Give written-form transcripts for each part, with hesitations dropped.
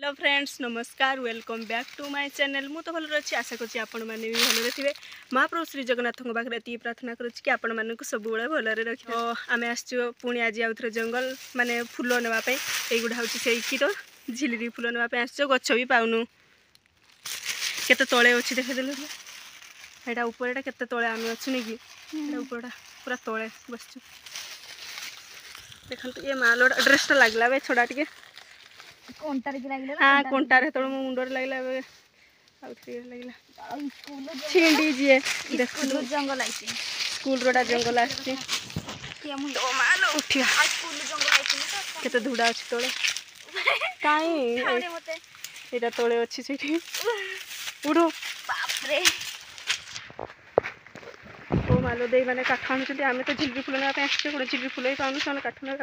Hello friends नमस्कार welcome back to my channel मु तो भल अच्छी आशा करुँच आपण मैंने भी भल थे महाप्रभु श्री जगन्नाथ पाखे ये प्रार्थना करुँच कि आपण मानक सब भलि रख आम आसुँ आज आउ थे जंगल माने फूल नापी युवा हूँ से क्षीर झिलिरी फूल नापी आस गच भी पाऊनु केते तले अच्छी देखदेलु यहाँ ऊपर केते तले आम अच्छु नहीं कि ऊपर पूरा तले बसचु देखो ये माल ड्रेसटा लगला बे छोड़ा टे हाँ कंटार तो मो मुंडर लगला लगला छिंडी जी देख जंगल स्कूल रोडा जंगल आसी उठिया केते धुड़ा अच्छी तले कहीं यहाँ तले अच्छी से उड़ो ओ मालो दे मैंने काठ आणुच्च आम तो झिल्ली फूल नापी आसो गोटे झिल्ली फूल ही पाऊँ से काठ ना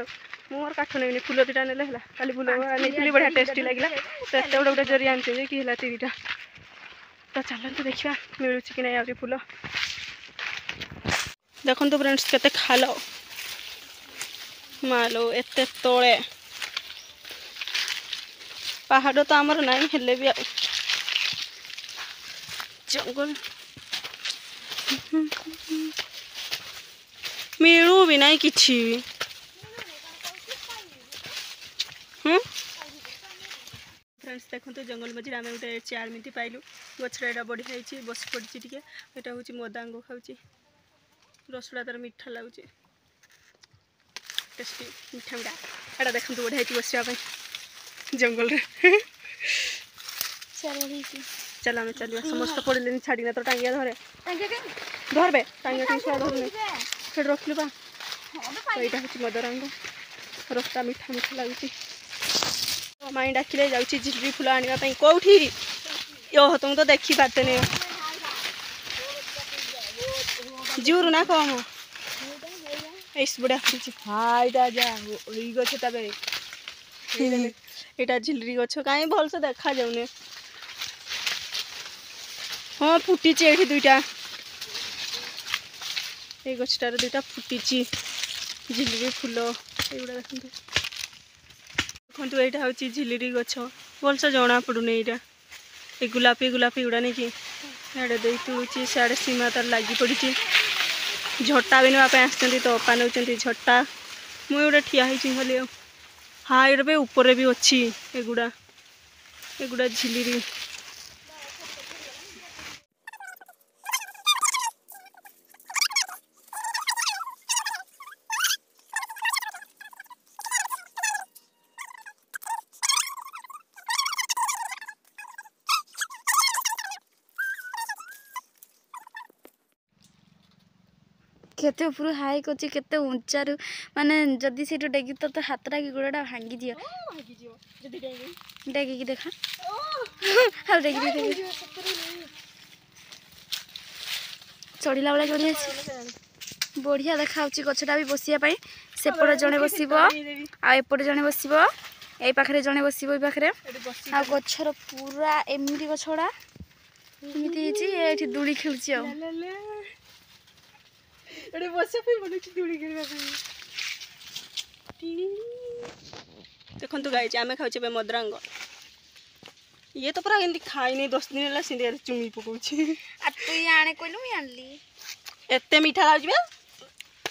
मोर काठ नहीं फूल दुटा ने खाली फूल नहीं बढ़िया टेस्टी लगे तो एत गोटे गोटे जरी आनी कि है तीटा तो चलते देखा मिलूँ कि नहीं आउरी फूल देखो फ्रेंड्स केते खाल मालो एत तले पहाड़ तो आमर नाई हेले भी जंगल मिलू भी नहीं किछि फ्रेंड्स देखो तो जंगल मझे आम गोटे चेयर मिति पाइलु गछटा बढ़िया बस पड़ी टे यहाँ हूँ मदांग खाऊँ रसड़ा तार मीठा लगुच टेस्टी मीठा मीठा यहाँ देखो बढ़िया बसापी जंगल चल आम चलिए समस्त पड़े छाड़ी तो टांगिया धरे धरबे टांगिया कहीं छुआ धरने फिर रखलु बा तो यहाँ हूँ मदरंग रसटा मीठा मीठा लगुच माई डाकिले जाऊँगी झिल्ली फूल आने कौटी ओह तुम तो देखी पारते नहीं जोर ना कम बढ़िया हाँ यहाँ जा गछ यहाँ झिल्ली गछ कहीं भल से देखा जाऊने हाँ फुटी ये दुईटा ये गछटार दुईटा फुटी झिल्ली फूल युवा देखते देखो यहाँ हूँ झिल्ली गछ भलसे जना पड़ूनी यहाँ ये गुलापी गुलापी गुड़ा नहीं कि इे दे तुलुची सियाड़े सीमा तार लगी पड़ी झटा भी नापी आस तो अपा नौ झटा मुझे ठिया खाली हाँ ये भी ऊपर भी अच्छी एगुड़ा झिल्ली केते ऊपर हाइक अच्छी केते उच्चा माने जदि से डेगी तो हाथटा कि गोड़ाटा भांगी दियो डेगी की देखा हाँ डेगी चढ़ला बेला चढ़ी बढ़िया देखा गछटा भी बसिया सेपटे जड़े बसब आएपटे जड़े बसब ये पाखे जड़े बसब पाखे आ गछर पूरा एमती गछड़ा एमती दूली खेलुची देखो गाई आम खाऊे मदरंग ये तो पूरा एमती खाई नहीं 10 दिन है सीधे चुमी पकाऊे तु आने कहलु आनली एत मीठा लगे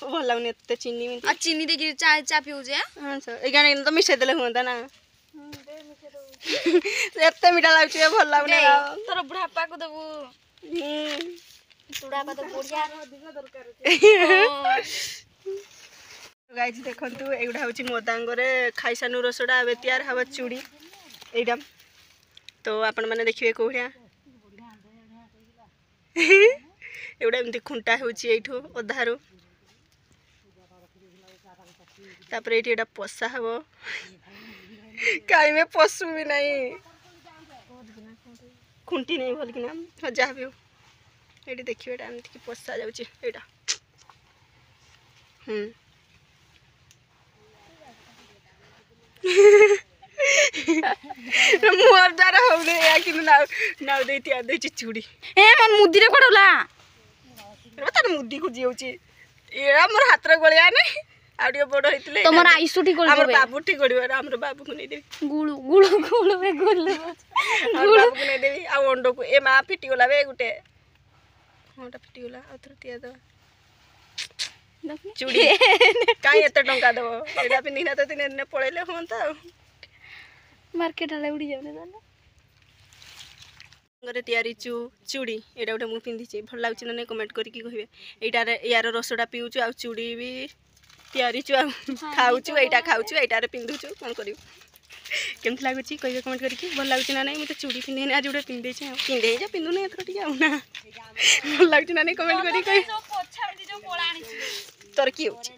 भल लगुनि एत चीनी चीनी देखिए चा चा पीऊे हाँ सर ये तो मिसाई देले हुआ ना एत मीठा लगे भल लगुनि तोर बुढ़ापा को देबू बुढ़ापा तो बढ़िया गाइज देखु एगुड़ा हूँ मदांगे खाई सानु रसड़ा ए तैयार हवा चूड़ी यहाँ तो आपण मैंने देखिए कौड़ा एगुड़ा एमती खुंटा हो अधारू तापर ये पशा हम कहीं में पशु भी नहीं खुंटी नहीं भल कि हाँ जहाँ भी हो ये देखिए एमती पशा जाऊँगा मोर द्वारा होने कि नाव दे तैयार दे चूड़ी ए मन मुदी रे पड़ला तार मुदी खुजी होची एड़ा मोर हाथ रे गलिया नहीं ଆଉ ଟିକେ ବଡ ହେଇଥିଲେ ତମର ଆଇସୁଟି ଆମର କରିଦେବେ ବାବୁ ଠିକ କରିବ ଆମର ବାବୁକୁ ନେଇଦେବି ଗୁଳୁ ଗୁଳୁ ଗୁଳୁ ବେ ଗୁଳୁ ଆମର ବାବୁକୁ ନେଇଦେବି ଆଉ ଅଣ୍ଡକୁ ଏ ମା ଫିଟିଗଲା ବେ ଗୋଟେ ହଁଟା ଫିଟିଗଲା ଆଉ ଥରେ ତିଆ ଦବା ଚୁଡ଼ି କାଇଁ ଏତେ ଟଙ୍କା ଦବ ଏଇଟା ପିନ୍ଧିକିନା ତ ଦିନେ ଦିନେ ପଳେଇଲେ ହୁଅନ୍ତା ଆଉ ମାର୍କେଟ ଆଡେ ଉଡି ଯାଉନି ତାହେଲେ ଘରେ ତିଆରି ଚୁଡ଼ି ଏଇଟା ଗୋଟେ ମୁଁ ପିନ୍ଧିଛି ଭଲ ଲାଗୁଛି ନା ନାଇଁ କମେଣ୍ଟ କରିକି କହିବେ ଏଇଟାରେ ୟାର ରସଟା ପିଉଛୁ ଆଉ ଚୁଡ଼ି ବି ତିଆରିଛୁ ଆଉ ଖାଉଛୁ ଏଇଟା ଖାଉଛୁ ଏଇଟାରେ ପିନ୍ଧୁଛୁ କ'ଣ କରିବୁ କେମିତି ଲାଗୁଛି କହିବେ କମେଣ୍ଟ କରିକି ଭଲ ଲାଗୁଛି ନା ନାଇଁ ମୁଁ ତ ଚୁଡ଼ି ପିନ୍ଧେନି ଆଜି ଗୋଟେ ପିନ୍ଧେଇଛି ଆଉ ପିନ୍ଧେଇ ଯା ପିନ୍ଧୁନି ଏଥର ଟିକେ ଆଉ ନା ଭଲ ଲାଗୁଛି ନା ନାଇଁ କମେଣ୍ଟ କରିକି କହିବେ ତୋର କି ହେଉଛି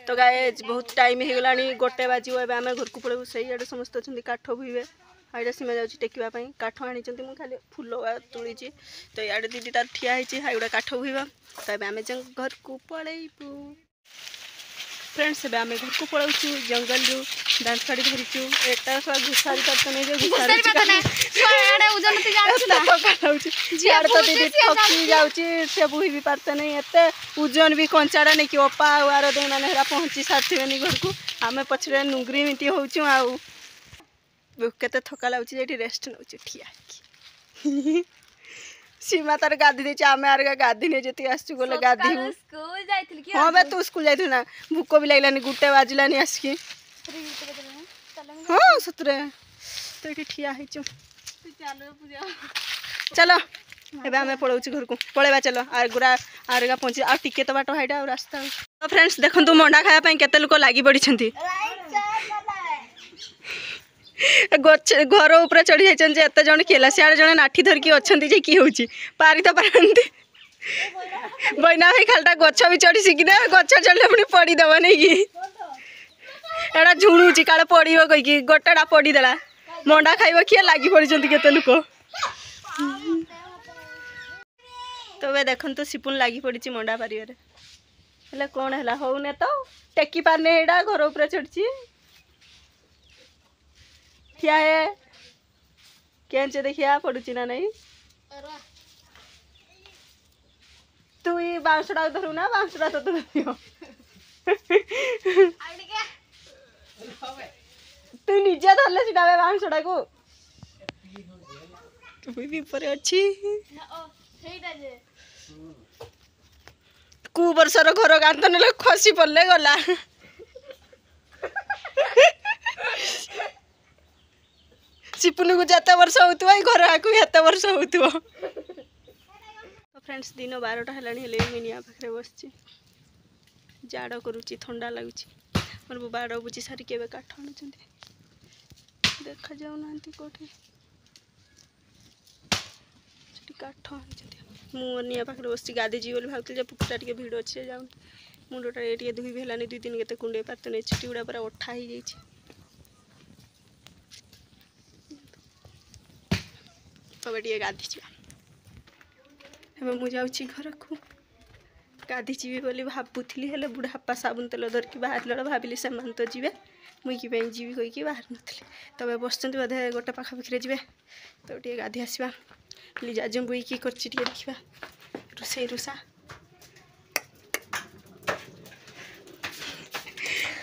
ତ ଗାଇଜ ବହୁତ ଟାଇମ୍ ହେଇଗଲାଣି 1 ବାଜିବ ଏବେ ଆମେ ଘରକୁ ପଳେଇବୁ ସେଇଆଡ଼େ ସମସ୍ତେ ଅଛନ୍ତି କାଠ ଭୁଇବେ ଏଇଟା ସୀମା ଯାଉଛି ଟେକିବା ପାଇଁ କାଠ ଆଣିଛନ୍ତି ମୁଁ ଖାଲି ଫୁଲ ତୋଳିଛି ତ ଇଆଡ଼େ ଦିଦି ତାର ଠିଆ ହେଇଛି ହାଇଗୁଡ଼ା କାଠ ଭୁଇବ ତ ଏବେ ଆମେ ଘରକୁ ପଳେଇବୁ फ्रेंड्स ଏବେ ଆମେ ଘରକୁ ପଳାଉଛୁ ଜଙ୍ଗଲରୁ ଦାନ୍ତ କାଢ଼ି ଧରିଛୁ ଏଟା ସବ ଘୁଷାରି ପାତ ନେଇ ଯେ ଘୁଷାରି ଝିଆଡ଼େ ତ ଦିଦି ଠକି ଯାଉଛି ସେ ବୁହି ବି ପାରତେ ନାହିଁ ଏତେ ଓଜନ ବି କଞ୍ଚାଟା ନେଇକି ଅପା ଆଉ ଆର ଦେଇମାନେ ହେରା ପହଞ୍ଚି ସାରିଥିବେନି ଘରକୁ ଆମେ ପଛରେ ନୁଙ୍ଗରି ମିଟି ହେଉଛୁ ଆଉ କେତେ ଥକା ଲାଗୁଛି ଏଠି ରେଷ୍ଟ ନେଉଛୁ ଠିଆ ହେଇକି सीमा तार गाधी देछि आमे आर गाधी ने जति आसछु गोले गाधी स्कूल जाइथिल कि हां बे तू स्कूल जाइथु ना भूख भी लागलानी 1 बाजिलानी आसकी हां सतरे तो एठी ठिया हेछु चलो एबे हमें पळौछु घर को पळेबा चलो आरगा पहुंची आ टिके तो बाटो हाइडा और रास्ता तो फ्रेंड्स देखंतु मंडा खाया पई केते लोक लागि पड़ी छंती घर ऊपर चढ़ी जाइछन जे एते जण केला सियाड़े जण नाठी धरकी अछंती जे की होउची पारी तो पारंती बइना भाई खालटा गछ भी चढ़ी सिकिना गछ चढ़ले पुनी पड़ी दबा नै की एडा झुणुची काले पड़ीबो कहि की गोटेडा पड़ी देला मंडा खाइबो किए लागि पड़ी छंती केते लोक तो वे देखन तो सिपुन लागि पड़ी छी मंडा पारियो रे हला कोन हला होउने तो टेकी पारने एडा घर ऊपर चढ़ची क्या है कैंचे देखिया पड़ुची ना नहीं तू ये बांसड़ा धरू ना बांसड़ा तो धरियो तू निजे धरले सिटा बे बांसड़ा को तू भी ऊपर अछि कु वर्षर घर गांत नेले खसी पड़ले गला सिपुन को जत वर्ष होतु घर आकु हेत वर्ष होतु तो फ्रेंड्स दिन 12टा हेलानी हेले मिनिया पाखरे बसची जाड़ करूची ठंडा लागुची मोर बाड़ बुझी सारी केबे काठ आनुचंती देखा जाऊ नांती कोठी छटी काठ आनुचंती मु निया पाखरे बसची गादी जी बोली भाबती जे पुकटा टिके भिड़ अछि जाऊ मुंडटा टिके धुई भेलानी 2 दिन केते कुंडे पारते नै छटी उडा पूरा ओठा ही जाईची तब टे गाधी जा मुझे घर को गाधी जी बोली भावुली हेले बुढ़ापा साबुन तेल धरिकी बाहर भाविली से तो जी मुई कि जी कहीकि बाहर नी तब बस बोधे 1 पाखापाखि जी तो टे गाधी आसवा लिजा जो बुई कि देखा रोसई रुषा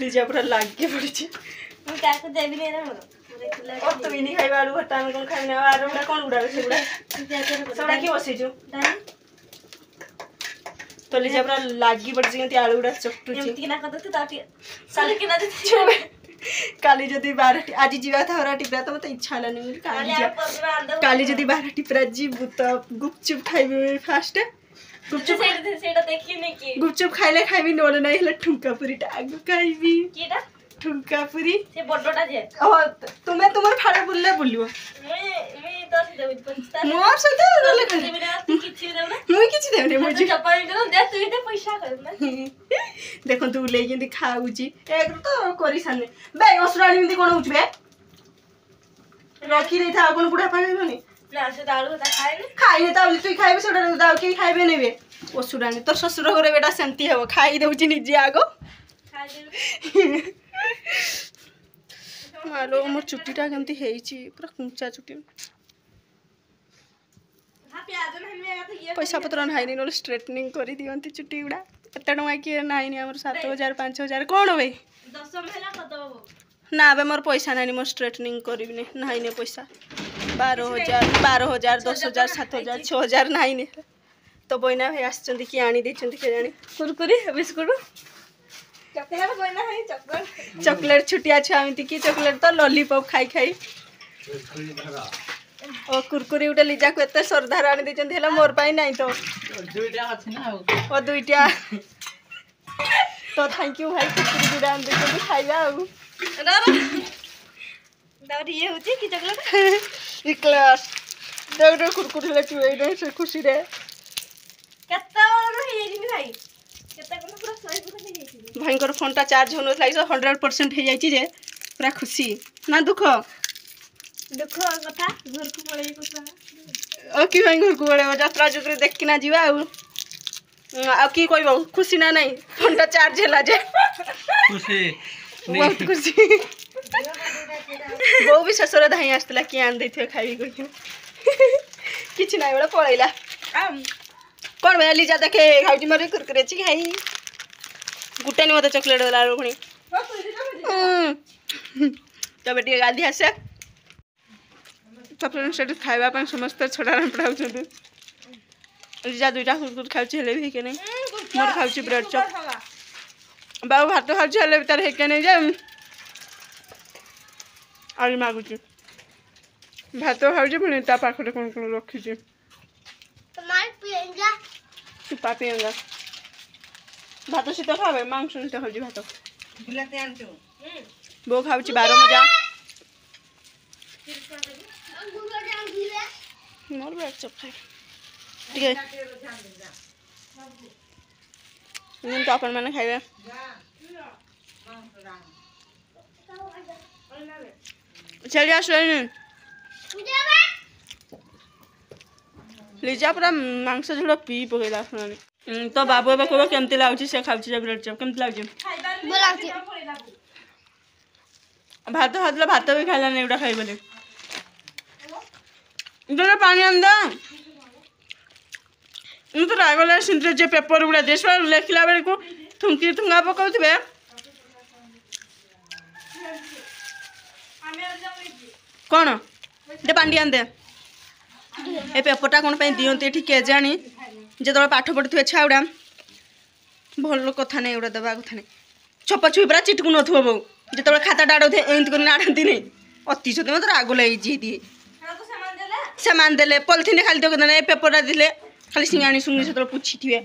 लिजा पूरा लागे पड़ी तो नहीं खाइबा आलू भर्ता में कोन खाइना आरो उडा कोन उडा सेगुडा सोडा की बसै छु तो ले जबरा लागी पड़ जंती आलू उडा चट्टू छी एमती ना कदते ताटी साल के ना देती काली जदी 12 आज जीवा था हरा टिपरा तो मत इच्छा लानी काली जदी 12 टिपरा जी बुत गुपचुप खाइबे फास्ट गुपचुप सेडा देखि नै की गुपचुप खाइले खाइबी नोले नै हला ठुंका पुरीटा आगु खाइबी केडा ठुंका पुरी से बडडा जे ओ तुमे तुमर फाड़े बुल्ले बुलियो मैं तो से देबी पछता मोर से तो ले कर किछि देब ना मुई किछि देब नै मुई चपाई करो दे तू दे पैसा कर ना देखो तू ले जंदी खाउची एक तो करी साने बे असराणी मिंदी कोन होउछ बे रखी रे था कोन बुढ़ा पागे बनी ना से दालू ता खाइ ने ता तू खाइबे सेडा दाउ के खाइबे नै बे असुराणी तोर ससुर घरे बेटा शांति हो खाइ देउची निजे आगो खा दे मालो मोर चुट्टीटा केमती हेइची पूरा कुंचा चुट्टी पैसा पत्र नाइन ना स्ट्रेटनिंग कर दिखती चुटी गुड़ा एत टाँग किए नाइन आम 7,000 5,000 कौन भाई ना बे मोर पैसा नानी मोर स्ट्रेटनिंग करी नाइन पैसा 12,000 10,000 7,000 6,000 नाइन तो बइना भाई आसचंदी कि आनी देचंदी के जानी कुरकुरी बिस्कुट चॉकलेट छुटिया छुआ एमती कि चॉकलेट तो लॉलीपॉप खाई खाई ओ कुरकुरी उठे लिजा को एत श्रद्धार आनी देचंदी हला मोर पाई नहीं तो ओ दुईटा तो थैंक यू भाई कुरकुरी दुईटा आनी देचंदी खाइबा आ ये होची कि चॉकलेट ई क्लास देख कुरकुरी लेके एडे से खुशी रे केता वाला हे जिनी भाई केता कोन पूरा 100% भाईकर फोन टा चार्ज होनो लाइस 100% हे जाईची जे पूरा खुशी ना दुख कथा घर को पळै कोसा ओ कि भाई घर को पळै यात्रा जुगरे देख कि ना जीवा आ की कहबो खुशी ना नहीं फोन टा चार्ज हैला जे खुशी बहुत खुशी वो भी ससुर धाई आसला कि आन देथियो खाई कहि किछ नाही बडा पळैला कौन भैया लीजा देखे खाऊची मरे कुरकुरे ची खाई गुटे नहीं मत चॉकलेट वाला रोखणी तो बेटी गाधी आसे चॉकलेट सेट खाइबा पन समस्त छोड़ा पड़ाउ छथि लीजा दुईटा कुरकुर खाऊची हेले भी के नहीं मोर खाऊची ब्रेड चॉप बाबू भात खाऊची हेले भी तार हे के नहीं जे आली मागुची भात खाऊची पुणी ता पाखरे कोन कोन रखीची तू पापी अंगा भात सीता खावे मांस सीता खाऊची भात बो खाऊची 12 मजा मोर ब्रेड चॉप खाए ठीक है इन तो अपन माने खाइबे चल जा सोइन लीजा पूरा मांस झोड़ पी पकेला तो बाबू एबे कहबो केमती लाउची से खाउची ब्रेड चॉप केमती लाउची भात हातला भात भी खाइला नहीं उडा खाइ बोले इधर पानी अंदा इन तो रागला सिंद्रे जे पेपर उडा देशवा लेखिला बेले को थुंकी थुंगा पकाउथबे कौन दे पानी आंदे ए पेपरटा कौन दिंते ये के जानी जो पाठ पढ़ुवे छुआ भल कथा नहीं उड़ा देवा कथा नहीं छप छुई पूरा चिटकू नथो बो जो खाता आड़े एमती कर आड़ती नहीं अति सत्य मतलब राग लगी दिए सामान देले पॉलिथिन खाली तो ए पेपरटा दिले खाली सिंगाणी सुंगी से पुछी थे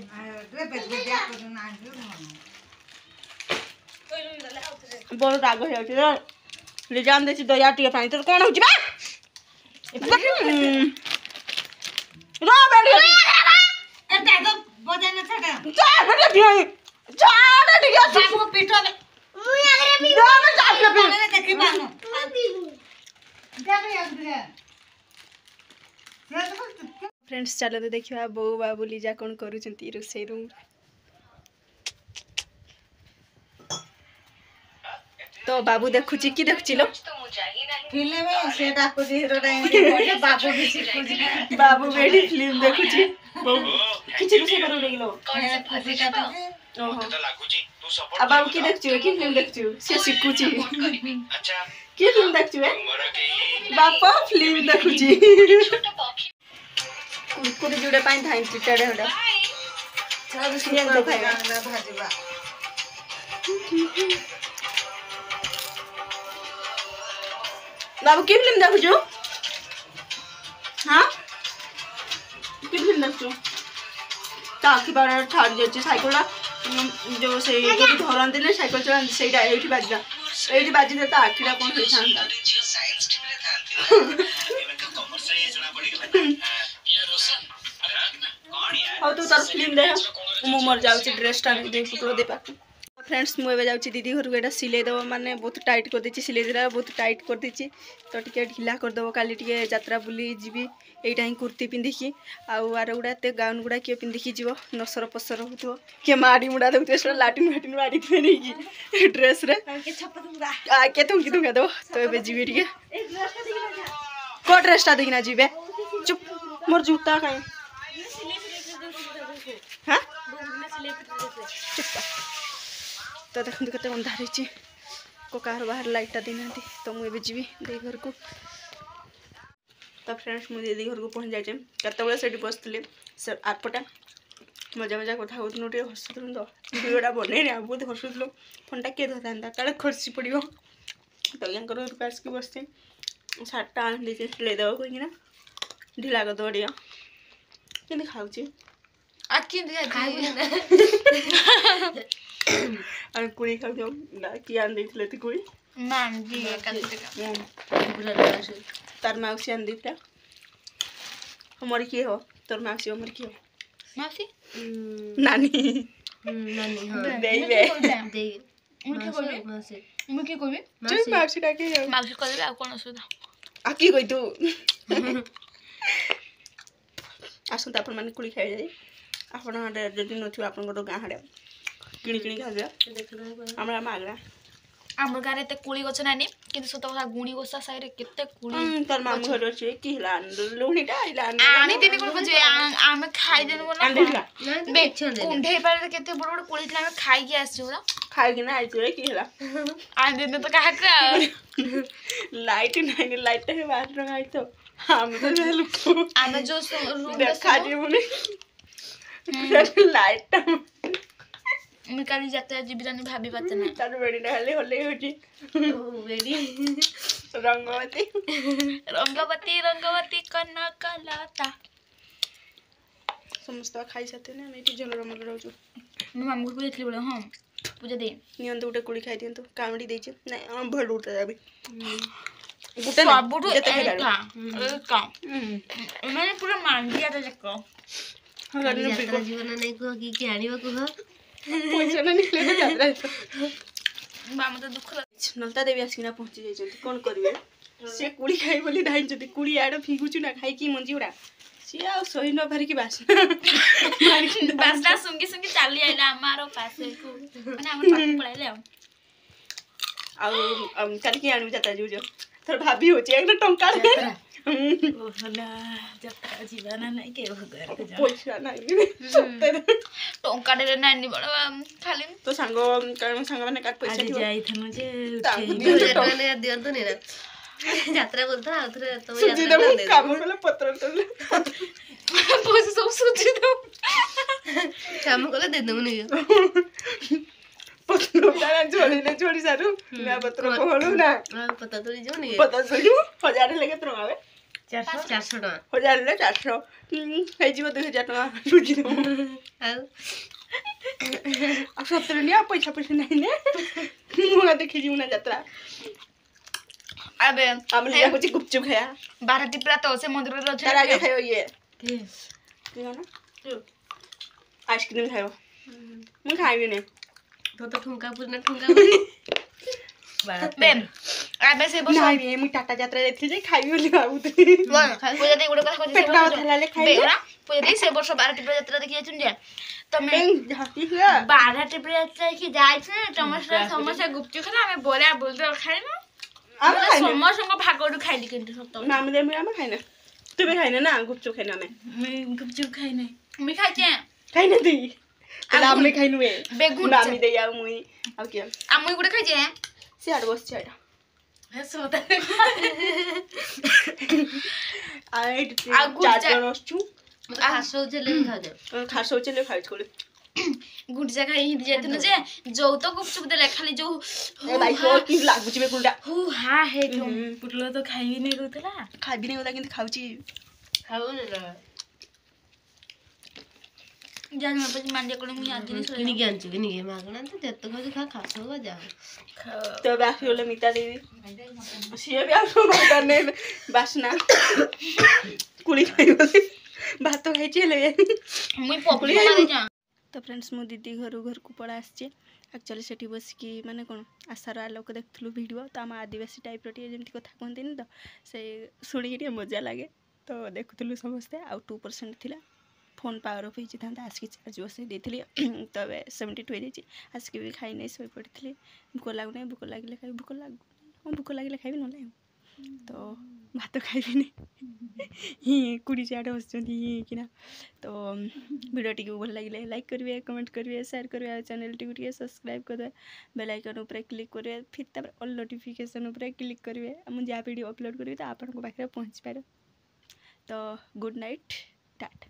बहुत राग हो लिजान दे दया टे पानी तो कौन हो फ्रेंड्स चलो तो देखिए बो बाबू लीजा कौन करुँच रोसे रूम तो बाबू देखुची कि देखुची लो फिल्म से डाको जी हीरो रे बाबू भी सिखुजी बाबू बेटी फिल्म देखुची किछि रोसे करू देगिलो ओहो आ बाबू की देखछु कि फिल्म देखछु से सिखुची अच्छा की फिल्म देखछु बापा फिल्म देखुची कुरकुरी जुड़े पाई धाइन चिटाडे होडा सब सीरियल तो खाइबा भाजीबा बाबू की फिल्म देखुछु हां की फिल्म देखछु ताकि बार छाड़ जाचे साइकलटा जो से जो धरन दिले साइकल चला सेटा एठी बाजला एठी बाजी दे ता आखिरा कोन होई थांता साइंस टीम रे थांती एमे कॉमर्स रे जना पड़ी गला ये रोशन अरे कौन यार हो तू तार फिल्म देख मु मर जाउची ड्रेसटा दे पुतो दे पा फ्रेंड्स मुझे जाऊँगी दीदी घर को यहाँ सिले देव माने बहुत टाइट कर देती सिले देला बहुत टाइट कर देती तो टे ढिला करदेव काली टे यात्रा बुली जीवी यहीटा ही कुर्ती पिंधिकी आर गुड़ा एत गाउन गुड़ा किए पिंधिकी जीव नसर पसर हो किए माड़ी मुड़ा देते लाटिन फाटिन माड़ी थे नहीं ड्रेस रे आके थुंकी थुंका देव तो ये जीवी टे को ड्रेसटा देखना जीवे चुप मोर जूता कहीं हाँ तो देखते केते अंधार रही ककार बाहर लाइटा देना तो मुझे जी दे घर को तो फ्रेंड्स मुझे दीदी घर को पहुँच जाए केत से बसती से आठपटा मजा मजा कथा हो टे हसुलु तो भिडियोटा बनईने बहुत हसुलु फोनटा किए धरता काले खर्ची पड़ो तो यहाँ आसिक बस सार्टा आन देखे सिलेदेव कहीं ढिला करदेव टे कि खाऊ कुड़ी खाऊ किए आन देते कुड़ी तार मौसी आन देता हमर किए हो तोर मौसी हमर किए हो मासी नानी नानी हां देइबे मुके कोबी चल मासी डाके जाओ मासी करबे आ कोन असुदा आ की कहि तू आसु त अपन माने कुली खाइ जाई अपन हाडे जदि नथि अपन गो गां हाडे किणी किणी खाबे हमरा मागला आमर गारे ते कुली गछ नानी किंतु सत कथा गुणी गोसा साइरे केते कुली तर मामू घर अछि कि लान लोहनीटा आइलान आनी तिनी कोन बजे आमे खाइ देनु बोला आंदेला बे कुंढे पारे केते बड़ बड़ कुली ला खाइ के आछो रा खाइ कि ना आइतो रे कि हला आन देनु तो काहा का लाइट नाही लाइट हे बात रंगाइ तो हम तो लुक आमे जो रूम देखा जे मुने लाइट मैं काली जात्रा जीविरानी भाभी बात ना तार बेडी डाले होले होची ओ बेडी रंगवती रंगवती कनकलता समस्त खाइ साथे ना मैं झलर मल रहछु मैं मामू को देखली बोले हां पूजा दे नियन तो उठे कुड़ी खाइ दियन तो कामडी देछि नै हम भड उठा जाबी गुटे सब बुटो एका मैंने पूरा मान दिया था जको यात्रा जीवन नहीं को की आनिबा को पैसा ना निकले यात्रा मामा तो दुख नलता देवी आसिना पहुंची जाइछन्ती कोन करबे से कुड़ी खाइ बोली धाइन जति कुड़ी आड फिगुछु ना खाइ की मंजी उडा से आ सही न भरि की बास बासला सुंगी सुंगी चाली आइला हमारो पासे को माने हमर पास पळाइले आ काली की आनु जाता जुजो तोर भाभी होची एक टंका ओ हला यात्रा जीवन नहीं के घर के जा पैसा नाही सत्तर टंका दे नानी बड़ा खाली तो सांगो कारण सांगो माने काट पैसा दियो जाई थनु जे ने दियन तो नेरा यात्रा बोलता आथरे तो यात्रा दे काम वाला पत्र तले पैसा सब सुजी दो काम कोले दे दमु नि पत्र डाला जोड़ी सारू मैं पत्र को होलु ना पता तो जो नि पता सजू 1000 लेके तो आवे 400 टका 1000 ले 400 हे जीव 2000 टका लुटी दो आ सत्र लिया पैसा नहीं ने मुआ देखि जीव ना यात्रा अबे हम लिया कुछ गुपचुप खाया 12 टिपरा तो से मंदिर रो तार आगे खायो ये के हो ना आइसक्रीम खायो मैं खाइबे ने तो ठुमका पुरना ठुमका बे अबे से बस नहीं रे मैं टाटा यात्रा जाथि जे खाइबे बोली बाबू तो वन पूजा दे गुडे कथा पेट का थला ले खाइबे बेरा पूजा दे से वर्ष 12 टिपरा यात्रा देखि जाचुन जे तो मैं झाती है 12 टिपरा यात्रा देखि जाय छे समोसा गुपचुप खला हमें बोला बोलते खाइ ना हम खाइने समोसा को भागोडु खाइली किंतु सत्त नाम दे मैं खाइना तू भी खाइना ना गुपचुप खाइना मैं गुपचुप खाइ नहीं मैं खाइ छे खाइना दी तला हमने खाइनु ए बेगुन नामी दे या मुई आ के आमुई गुडे खाइ छे से आड बस छाडा हे सोता आइड आगु चार जण असछु मतलब खासो चले खा दे खासो चले खाइ छोले गुड जगह हिंदी जाते न जे जो तो गुपचुप देले खाली जो ए भाई को की लागु छिबे कुलडा हु हा हे तुम पुटलो तो खाइ नहीं रहतला खाबी नहीं होला किंतु खाउची खाओ ने रा जान में પછી માંડે કોને હું યાદ નહીં किनी के आंचु किनी के मागना तो जत्तो खासो खा खासो का जा तो बाकी होला मिता देवी सिए भी आसो करने बासना कुली खाइ बोली भात तो खाइ चले मुई पपली मारे जा तो फ्रेंड्स मो दीदी घर को पड़ा आसचे एक्चुअली सेठी बसिकी माने कोन आसार आलोक देखथलु वीडियो तो आम आदिवासी टाइप रो जेमती कथा कहते तो से शुणी मजा लगे तो देखुलु समस्ते आ 2% थिला फोन पावर ऑफ होई था आसिक चार्ज बसई देथिली तो 72 हो जाइए आसिक भी खाई नहीं सोई पड़ी भूक लगुना भूक लगे खाई भूक लग भूक लगे खाई ना तो भात खाइबी नहीं ହିଁ कुड़ी चाट हसुँच कि तो वीडियो टी भल लगे लाइक करेंगे कमेंट करेंगे शेयर करेंगे चैनल टी सब्सक्राइब करदे बेल आइकन ऊपर क्लिक करेंगे फिर तब ऑल नोटिफिकेशन ऊपर क्लिक करेंगे मुझे जहाँ वीडियो अपलोड करेंगे तो आपको पाखे पहुँच पारे तो गुड नाइट टाटा।